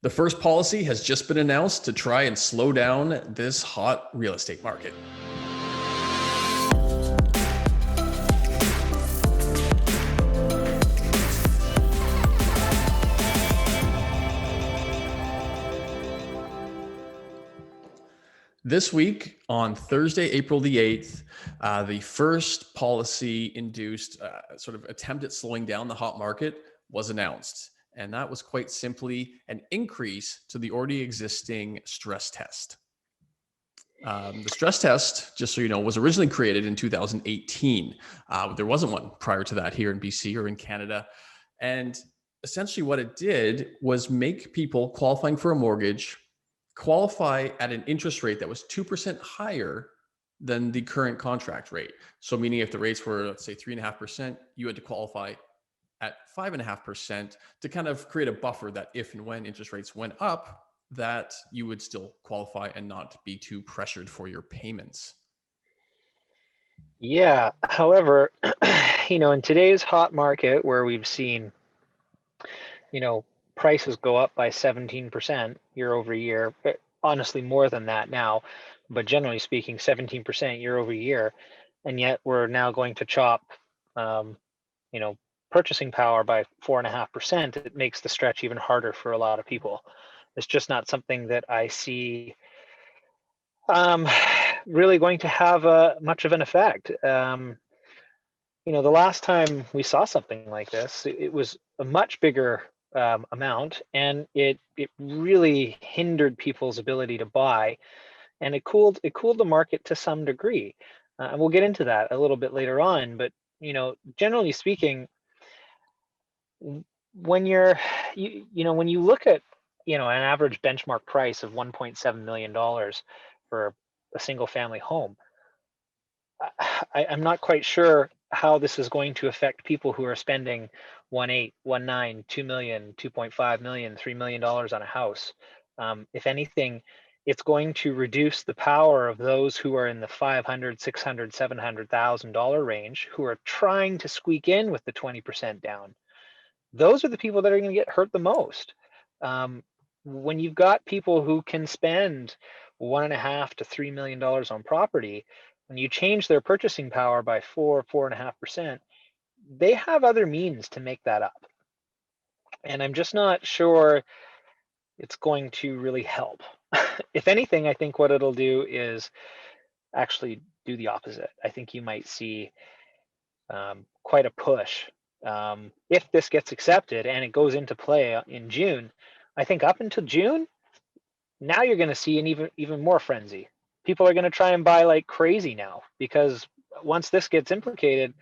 The first policy has just been announced to try and slow down this hot real estate market. This week, on Thursday, April the 8th, the first policy-induced sort of attempt at slowing down the hot market was announced. And that was quite simply an increase to the already existing stress test. The stress test, just so you know, was originally created in 2018. There wasn't one prior to that here in BC or in Canada. And essentially what it did was make people qualifying for a mortgage qualify at an interest rate that was 2% higher than the current contract rate. So meaning if the rates were, let's say 3.5%, you had to qualify at 5.5% to kind of create a buffer that if and when interest rates went up, that you would still qualify and not be too pressured for your payments. Yeah, however, in today's hot market where we've seen, prices go up by 17% year over year, but honestly more than that now, but generally speaking, 17% year over year, and yet we're now going to chop, um, purchasing power by 4.5%. It makes the stretch even harder for a lot of people. It's just not something that I see um, really going to have much of an effect. The last time we saw something like this, it was a much bigger amount, and it really hindered people's ability to buy, and it cooled the market to some degree. And we'll get into that a little bit later on. But generally speaking, when when you look at an average benchmark price of $1.7 million for a single family home, I'm not quite sure how this is going to affect people who are spending 1.8, 1.9, 2 million, 2.5 million, $3 million on a house. If anything, it's going to reduce the power of those who are in the $500, $600, $700,000 range, who are trying to squeak in with the 20% down. Those are the people that are going to get hurt the most. When you've got people who can spend $1.5 to $3 million on property, when you change their purchasing power by 4.5%, they have other means to make that up. And I'm just not sure it's going to really help. If anything, I think what it'll do is actually do the opposite. I think you might see quite a push. If this gets accepted and it goes into play in June, I think up until June, now you're going to see an even more frenzy. People are going to try and buy like crazy now, because once this gets implicated,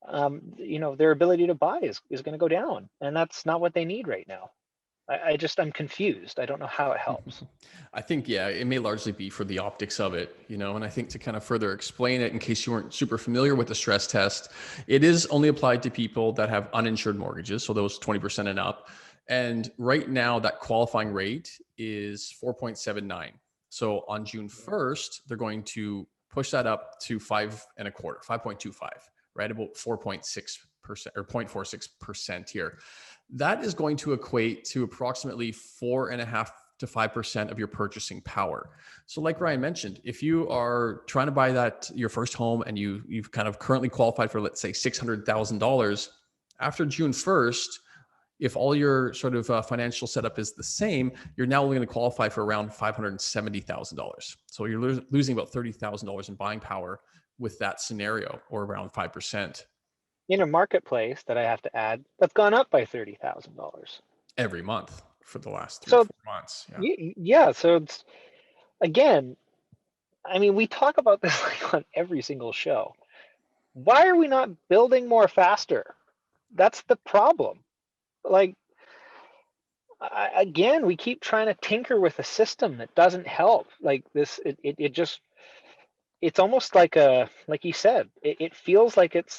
their ability to buy is going to go down, and that's not what they need right now. I'm confused. I don't know how it helps. I think, yeah, it may largely be for the optics of it, and I think to kind of further explain it, in case you weren't super familiar with the stress test, it is only applied to people that have uninsured mortgages, so those 20% and up. And right now, that qualifying rate is 4.79. So on June 1st, they're going to push that up to 5.25, right? About 4.6% or 0.46% here. That is going to equate to approximately 4.5 to 5% of your purchasing power. So like Ryan mentioned, if you are trying to buy your first home and you've kind of currently qualified for, let's say, $600,000, after June 1st, if all your sort of financial setup is the same, you're now only going to qualify for around $570,000. So you're losing about $30,000 in buying power with that scenario, or around 5%. In a marketplace, that I have to add, that's gone up by $30,000 every month for the last 3 or 4 months. Yeah. So it's, again, I mean, we talk about this like on every single show. Why are we not building more faster? That's the problem. Like, again, we keep trying to tinker with a system that doesn't help. Like this, it's almost like you said, it feels like it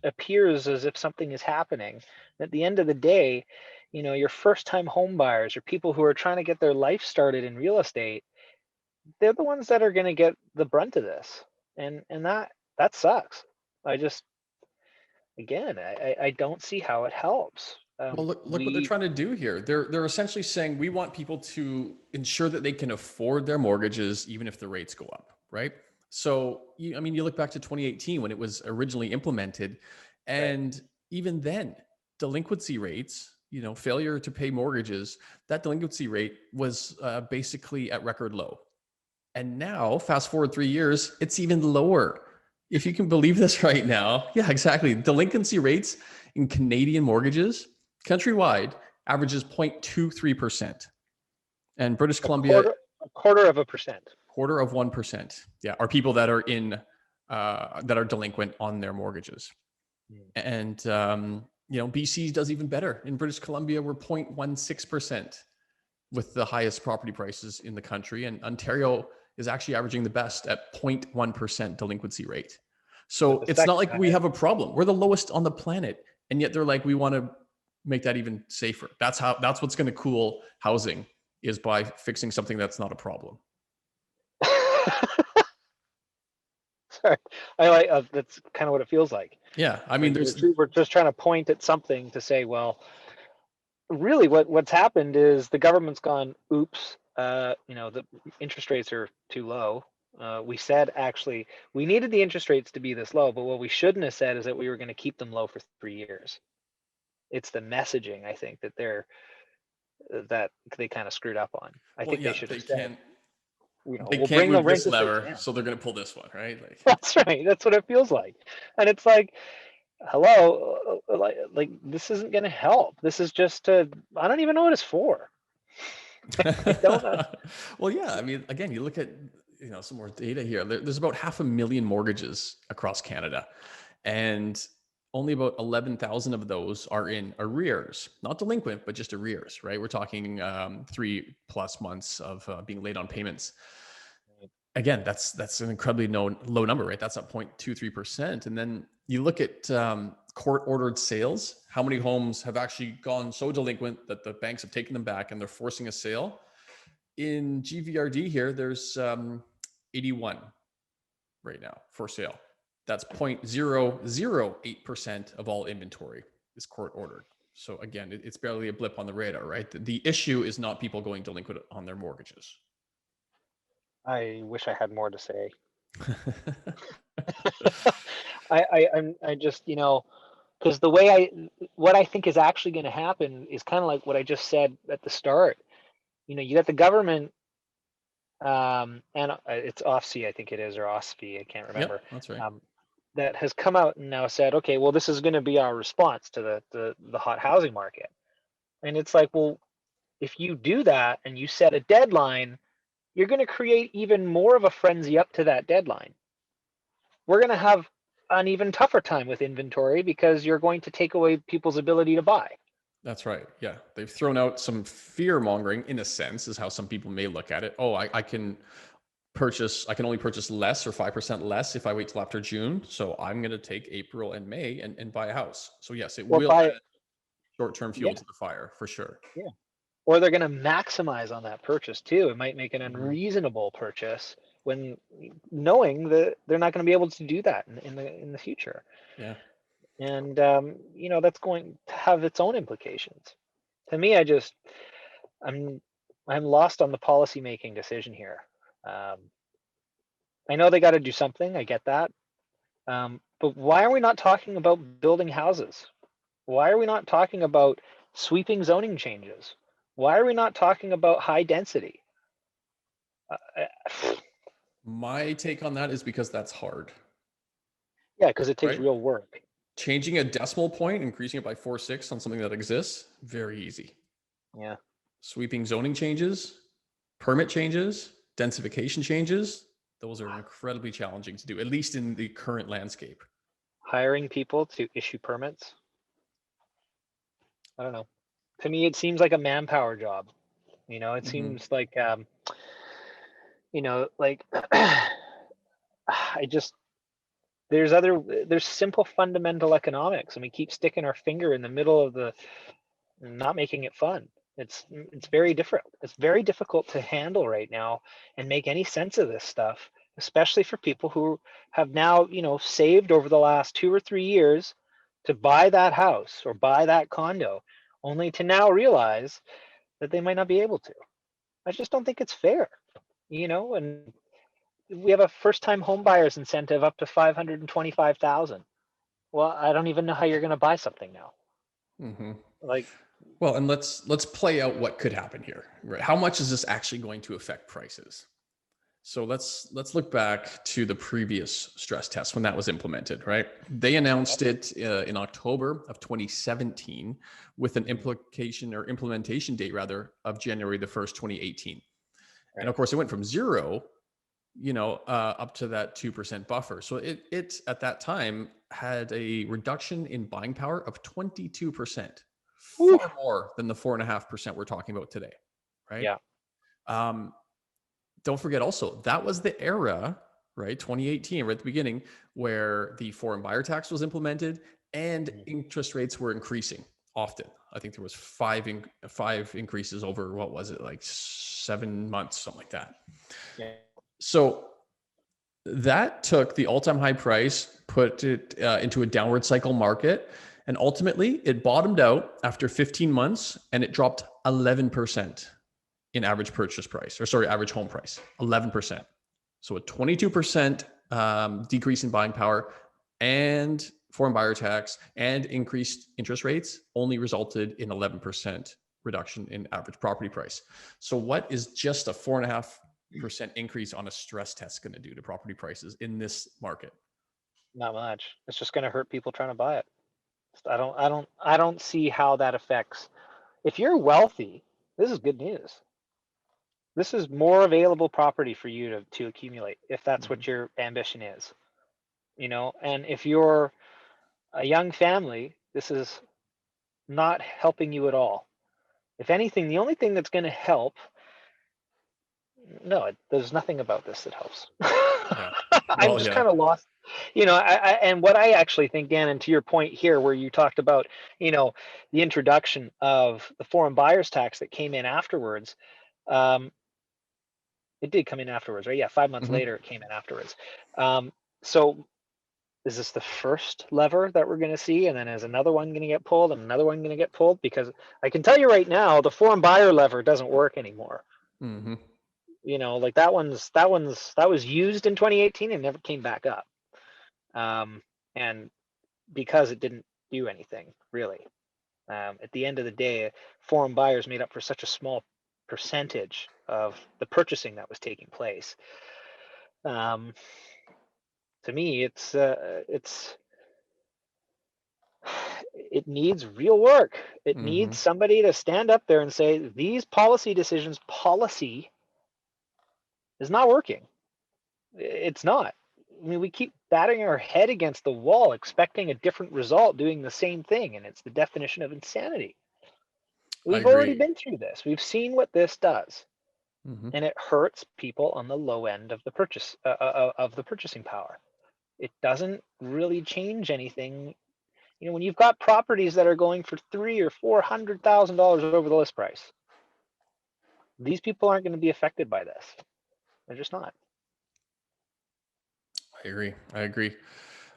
appears as if something is happening. At the end of the day, your first time home buyers or people who are trying to get their life started in real estate, they're the ones that are going to get the brunt of this. And that sucks. I don't see how it helps. Well, look what they're trying to do here. They're essentially saying we want people to ensure that they can afford their mortgages even if the rates go up, right? So, I mean, you look back to 2018 when it was originally implemented, right. and even then, delinquency rates, failure to pay mortgages, that delinquency rate was basically at record low. And now, fast forward 3 years, it's even lower. If you can believe this right now, yeah, exactly. Delinquency rates in Canadian mortgages countrywide averages 0.23%. And British A Columbia, quarter of a percent. quarter of 1%. Yeah, are people that are that are delinquent on their mortgages. And BC does even better. In British Columbia, we're 0.16% with the highest property prices in the country, and Ontario is actually averaging the best at 0.1% delinquency rate. So it's not like we have a problem. We're the lowest on the planet, and yet they're like, we want to make that even safer. That's what's going to cool housing, is by fixing something that's not a problem. Sorry, I like that's kind of what it feels like. Yeah, I mean, we're just trying to point at something to say, well, really, what's happened is the government's gone, oops, the interest rates are too low. We said actually we needed the interest rates to be this low, but what we shouldn't have said is that we were going to keep them low for 3 years. It's the messaging, I think, that they kind of screwed up on. I think they should have said, they can't move this lever, so they're going to pull this one, right? Like, that's right. That's what it feels like. And it's like, hello, like this isn't going to help. This is just I don't even know what it's for. I don't know. Well, yeah. I mean, again, you look at some more data here. There's about 500,000 mortgages across Canada, and only about 11,000 of those are in arrears, not delinquent, but just arrears, right? We're talking 3+ months of being late on payments. Again, that's an incredibly low number, right? That's at 0.23%. And then you look at court-ordered sales. How many homes have actually gone so delinquent that the banks have taken them back and they're forcing a sale? In GVRD here, there's 81 right now for sale. That's 0.008% of all inventory is court-ordered. So again, it's barely a blip on the radar, right? The issue is not people going delinquent on their mortgages. I wish I had more to say. I just, because what I think is actually going to happen is kind of like what I just said at the start. You got the government, and it's OSFI, I think it is, or OSFI, I can't remember. Yep, that's right. That has come out and now said, okay, well, this is going to be our response to the hot housing market. And it's like, well, if you do that and you set a deadline, you're going to create even more of a frenzy up to that deadline. We're going to have an even tougher time with inventory because you're going to take away people's ability to buy. That's right. Yeah. They've thrown out some fear mongering, in a sense, is how some people may look at it. Oh, I can only purchase less, or 5% less, if I wait till after June. So I'm going to take April and May and buy a house. So yes, it will add short-term fuel to the fire, for sure. Yeah. Or they're going to maximize on that purchase too. It might make an unreasonable purchase when knowing that they're not going to be able to do that in the future. Yeah. And that's going to have its own implications. To me, I'm lost on the policy making decision here. I know they got to do something. I get that. But why are we not talking about building houses? Why are we not talking about sweeping zoning changes? Why are we not talking about high density? My take on that is because that's hard. Yeah, because it takes real work. Changing a decimal point, increasing it by 4/6 on something that exists, very easy. Yeah. Sweeping zoning changes, permit changes, densification changes, those are incredibly challenging to do, at least in the current landscape. Hiring people to issue permits. I don't know. To me, it seems like a manpower job. It seems like, like there's simple fundamental economics, and we keep sticking our finger in the middle of not making it fun. It's very different. It's very difficult to handle right now and make any sense of this stuff, especially for people who have now, saved over the last 2 or 3 years to buy that house or buy that condo, only to now realize that they might not be able to. I just don't think it's fair, and we have a first-time home buyers incentive up to 525,000. Well, I don't even know how you're going to buy something now. Hmm. Like, Well, and let's play out what could happen here. Right? How much is this actually going to affect prices? So let's look back to the previous stress test when that was implemented, right? They announced it in October of 2017 with an implementation date rather of January the 1st, 2018. And right. of course, it went from zero, up to that 2% buffer. So it at that time had a reduction in buying power of 22%, Whew. far more than the 4.5% we're talking about today, right? Yeah. Um, don't forget also that was the era, right? 2018, right at the beginning, where the foreign buyer tax was implemented and Mhm. interest rates were increasing often. I think there was five increases over, what was it, like 7 months, something like that. Yeah. So that took the all-time high price, put it into a downward cycle market, and ultimately it bottomed out after 15 months and it dropped 11% in average purchase price, or sorry, average home price, 11%. So a 22% decrease in buying power and foreign buyer tax and increased interest rates only resulted in 11% reduction in average property price. So what is just a 4.5% increase on a stress test going to do to property prices in this market? Not much. It's just going to hurt people trying to buy it. I don't see how that affects. If you're wealthy, this is good news. This is more available property for you to accumulate if that's Mm-hmm. what your ambition is, and if you're a young family, this is not helping you at all. If anything, the only thing that's going to help, no, there's nothing about this that helps. Yeah. I'm Well, just yeah. kind of lost, and what I actually think, Dan, and to your point here, where you talked about, the introduction of the foreign buyers tax that came in afterwards. Um, it did come in afterwards, right? Yeah, 5 months Mm-hmm. later, it came in afterwards. So is this the first lever that we're going to see, and then is another one going to get pulled and another one going to get pulled? Because I can tell you right now, the foreign buyer lever doesn't work anymore. Mm-hmm. Like that was used in 2018 and never came back up. And because it didn't do anything really. At the end of the day, foreign buyers made up for such a small percentage of the purchasing that was taking place. Um, to me, it needs real work. It Mm-hmm. needs somebody to stand up there and say, these policy decisions, policy is not working. It's not. I mean, we keep batting our head against the wall, expecting a different result, doing the same thing, and it's the definition of insanity. I We've already agree. been through this. We've seen what this does, Mm-hmm. and it hurts people on the low end of the purchasing power. It doesn't really change anything. When you've got properties that are going for $300,000 or $400,000 over the list price, these people aren't going to be affected by this. They're just not. I agree. I agree.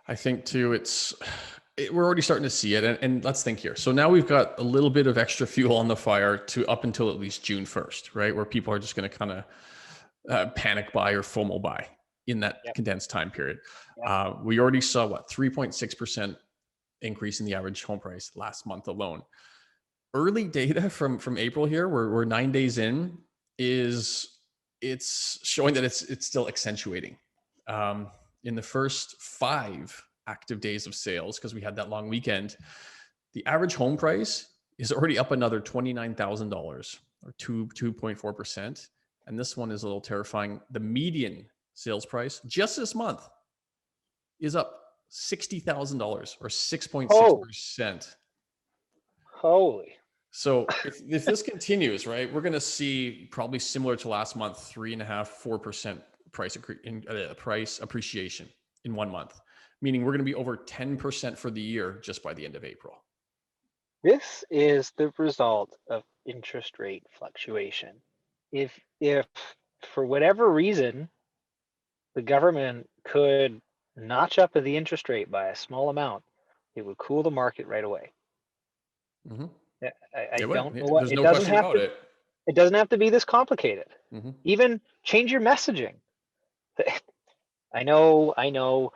I think too, we're already starting to see it. And let's think here. So now we've got a little bit of extra fuel on the fire to up until at least June 1st, right? Where people are just going to kind of panic buy or FOMO buy in that Yep. condensed time period. Yep. We already saw 3.6% increase in the average home price last month alone. Early data from April here, we're 9 days in, it's showing that it's still accentuating. Um, in the first 5 active days of sales, because we had that long weekend, the average home price is already up another $29,000 or 2.4%. And this one is a little terrifying. The median sales price just this month is up $60,000 or Oh, 6.6%. holy. So if this continues, right, we're going to see probably similar to last month, 3.5, 4% price appreciation in 1 month, meaning we're going to be over 10% for the year just by the end of April. This is the result of interest rate fluctuation. If for whatever reason the government could notch up the interest rate by a small amount, it would cool the market right away. Mm-hmm. I It will. don't know what There's it no doesn't question have about to. it. It doesn't have to be this complicated. Hmm. Even change your messaging. I know.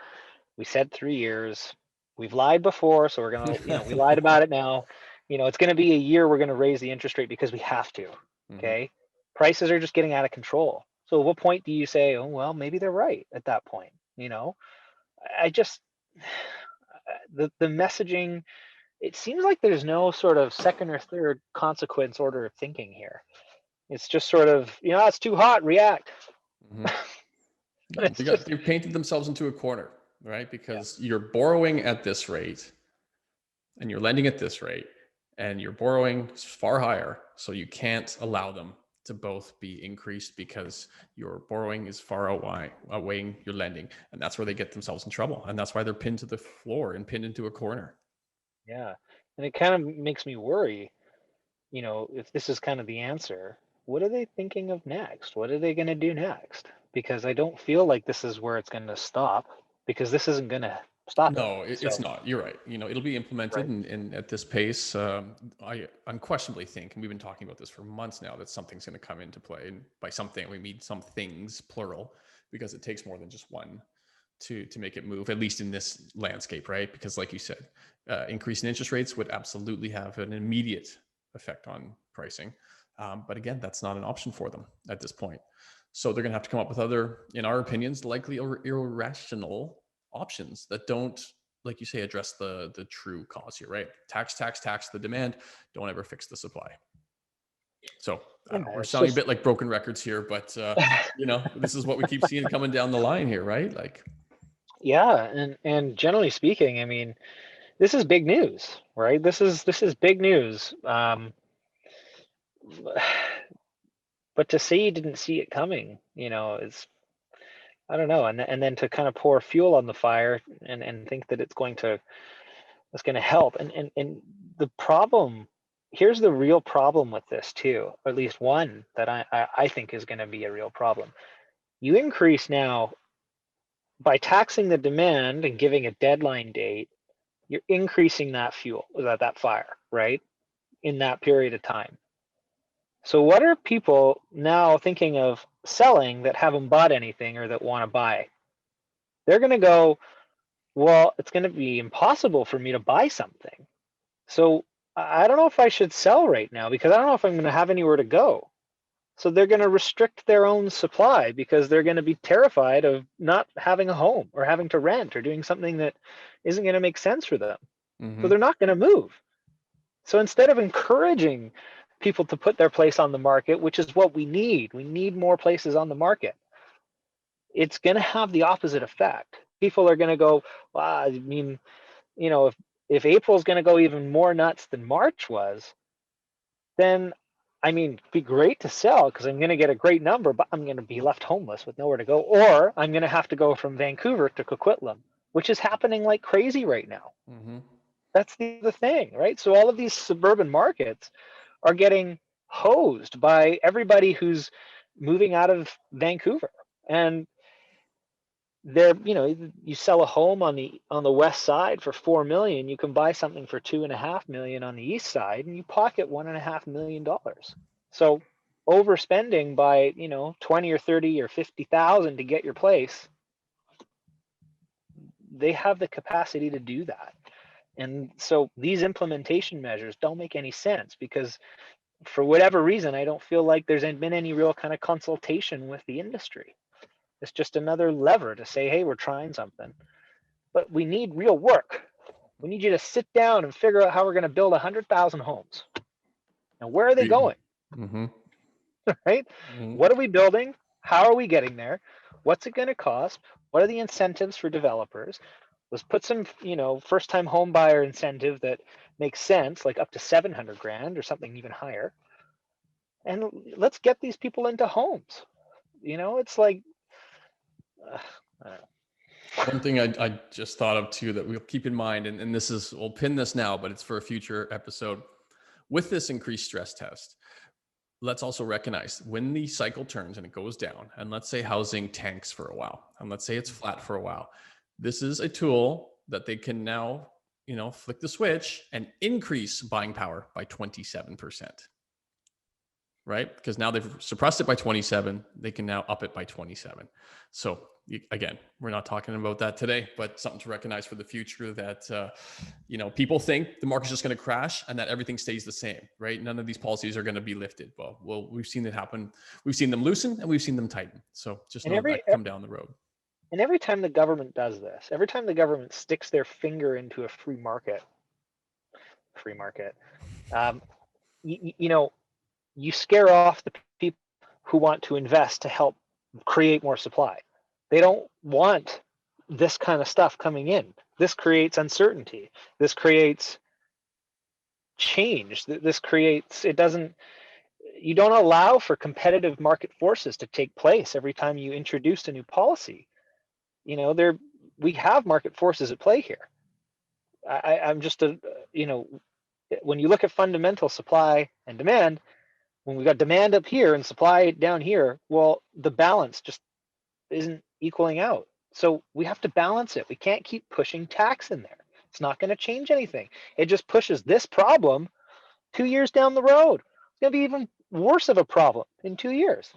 We said 3 years. We've lied before, so we're gonna, we lied about it now. It's gonna be a year. We're gonna raise the interest rate because we have to. Hmm. Okay, prices are just getting out of control. So at what point do you say, oh well, maybe they're right at that point? I just the messaging. It seems like there's no sort of second or third consequence order of thinking here. It's just sort of, it's too hot, react. Hmm. No, It's just, they've painted themselves into a corner, right? yeah, Because you're borrowing at this rate and you're lending at this rate and you're borrowing far higher. So you can't allow them to both be increased because your borrowing is far outweighing your lending. And that's where they get themselves in trouble. And that's why they're pinned to the floor and pinned into a corner. yeah. And it kind of makes me worry, if this is kind of the answer, what are they thinking of next? What are they going to do next? Because I don't feel like this is where it's going to stop, because this isn't going to stop it. No, it's So, not. You're right. It'll be implemented right. and at this pace. I unquestionably think, and we've been talking about this for months now, that something's going to come into play. And by something, we mean some things, plural, because it takes more than just one to make it move, at least in this landscape, right? Because like you said, increase in interest rates would absolutely have an immediate effect on pricing. But again, that's not an option for them at this point. So they're going to have to come up with other, in our opinions, likely irrational options that don't, like you say, address the true cause here, right? Tax the demand, don't ever fix the supply. So I Yeah, don't know, we're it's sounding a just, bit like broken records here, but this is what we keep seeing coming down the line here, right? Like, yeah. And generally speaking, I mean, this is big news, right? This is big news. But to say you didn't see it coming, is, I don't know. And then to kind of pour fuel on the fire and think that it's going to help. And the problem, here's the real problem with this too, or at least one that I think is going to be a real problem. You increase now by taxing the demand and giving a deadline date, you're increasing that fuel, that fire, right? In that period of time. So what are people now thinking of selling that haven't bought anything or that want to buy? They're going to go, well, it's going to be impossible for me to buy something. So I don't know if I should sell right now because I don't know if I'm going to have anywhere to go. So they're going to restrict their own supply because they're going to be terrified of not having a home or having to rent or doing something that isn't going to make sense for them. So mm-hmm. they're not going to move. So instead of encouraging people to put their place on the market, which is what we need more places on the market, it's going to have the opposite effect. People are going to go, wow, I mean, if April's going to go even more nuts than March was, then I mean, it'd be great to sell because I'm going to get a great number, but I'm going to be left homeless with nowhere to go, or I'm going to have to go from Vancouver to Coquitlam, which is happening like crazy right now. Mm-hmm. That's the thing, right? So all of these suburban markets are getting hosed by everybody who's moving out of Vancouver, and you sell a home on the west side for 4 million, you can buy something for 2.5 million on the east side, and you pocket $1.5 million. So overspending by 20 or 30 or 50,000 to get your place, they have the capacity to do that. And so these implementation measures don't make any sense because for whatever reason, I don't feel like there's been any real kind of consultation with the industry. It's just another lever to say, hey, we're trying something. But we need real work. We need you to sit down and figure out how we're going to build 100,000 homes. And where are they going? Mm-hmm. Right? Mm-hmm. What are we building? How are we getting there? What's it going to cost? What are the incentives for developers? Let's put some, first time home buyer incentive that makes sense, like up to 700 grand or something even higher. And let's get these people into homes. It's like, I don't know. One thing I just thought of too that we'll keep in mind, and we'll pin this now, but it's for a future episode. With this increased stress test, let's also recognize when the cycle turns and it goes down, and let's say housing tanks for a while, and let's say it's flat for a while. This is a tool that they can now flick the switch and increase buying power by 27%. Right? Because now they've suppressed it by 27. They can now up it by 27. So again, we're not talking about that today, but something to recognize for the future that, people think the market's just going to crash and that everything stays the same, right? None of these policies are going to be lifted. Well, we've seen it happen. We've seen them loosen and we've seen them tighten. So just know that come down the road. And every time the government does this, every time the government sticks their finger into a free market, you scare off the people who want to invest to help create more supply. They don't want this kind of stuff coming in. This creates uncertainty. This creates change. You don't allow for competitive market forces to take place every time you introduce a new policy. We have market forces at play here. I'm just when you look at fundamental supply and demand, when we got demand up here and supply down here, well, the balance just isn't equaling out. So we have to balance it. We can't keep pushing tax in there. It's not going to change anything. It just pushes this problem 2 years down the road. It's going to be even worse of a problem in 2 years.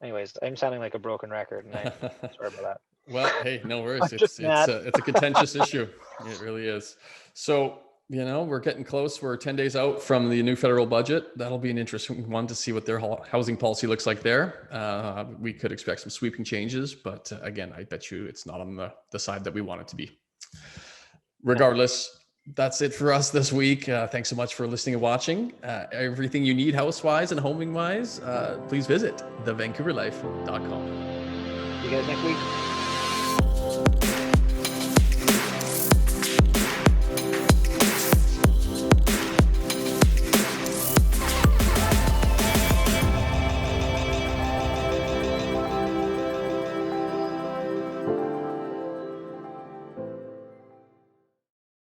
Anyways, I'm sounding like a broken record, and I'm sorry about that. Well, hey, no worries. It's a contentious issue. It really is. So, we're getting close. We're 10 days out from the new federal budget. That'll be an interesting one to see what their housing policy looks like there. We could expect some sweeping changes, but again, I bet you it's not on the side that we want it to be. Regardless, that's it for us this week. Thanks so much for listening and watching. Everything you need house-wise and homing-wise, please visit thevancouverlife.com. See you guys next week.